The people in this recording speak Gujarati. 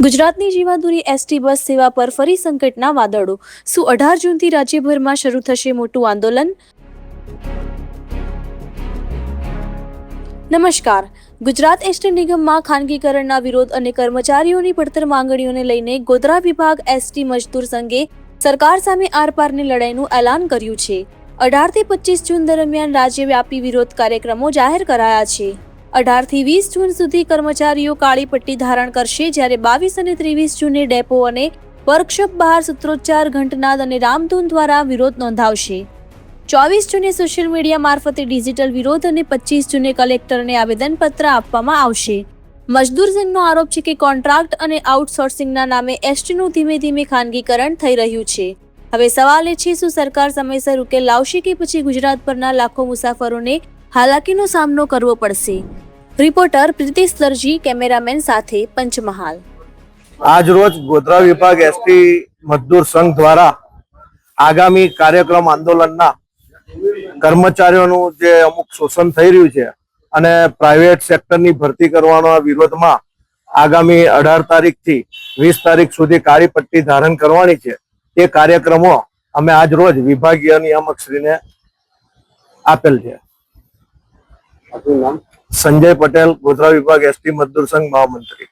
ગુજરાતની જીવાદોરી એસટી બસ સેવા પર ફરી સંકટના વાદળો। શું 18 જૂનથી રાજ્યભરમાં શરૂ થશે મોટું આંદોલન? નમસ્કાર। ગુજરાત એસટી નિગમમાં ખાનગીકરણના વિરોધ અને કર્મચારીઓની પડતર માંગણીઓને લઈને ગોધરા વિભાગ એસટી મજદૂર સંઘે સરકાર સામે આરપારની લડાઈનું એલાન કર્યું છે। 18 થી 25 જૂન દરમિયાન રાજ્યવ્યાપી વિરોધ કાર્યક્રમો જાહેર કરાયા છે। 18 થી 20 જૂન સુધી કર્મચારીઓ કાળી પટ્ટી ધારણ કરશે, જ્યારે 22 અને 23 જૂને ડેપો અને વર્કશોપ બહાર સૂત્રોચ્ચાર, ઘંટનાદ અને રામધૂન દ્વારા વિરોધ નોંધાવશે। 24 જૂને સોશિયલ મીડિયા મારફતે ડિજિટલ વિરોધ અને 25 જૂને કલેક્ટરને આવેદનપત્ર આપવામાં આવશે। મજદૂર સંઘનો આરોપ છે કે કોન્ટ્રાક્ટ અને આઉટસોર્સિંગના નામે એસટીનું ધીમે ધીમે ખાનગીકરણ થઈ રહ્યું છે। હવે સવાલ એ છે, શું સરકાર સમયસર ઉકેલ લાવશે કે પછી ગુજરાત પરના લાખો મુસાફરોને હાલાકીનો સામનો કરવો પડશે? રિપોર્ટર પ્રીતિશ દરજી, કેમેરામેન સાથે પંચમહાલ। આજ રોજ ગોધરા વિભાગ એસટી મજદૂર સંઘ દ્વારા આગામી કાર્યક્રમ આંદોલનના કર્મચારીઓનું જે અમુક શોષણ થઈ રહ્યું છે અને પ્રાઇવેટ સેક્ટરની ભરતી કરવાના વિરોધમાં આગામી 18 તારીખથી 20 તારીખ સુધી કાળી પટ્ટી ધારણ કરવાની છે। તે કાર્યક્રમો અમે આજ રોજ વિભાગીય નિયામક શ્રીને આપેલ છે। સંજય પટેલ, ગોધરા વિભાગ એસટી મજદૂર સંઘ મહામંત્રી।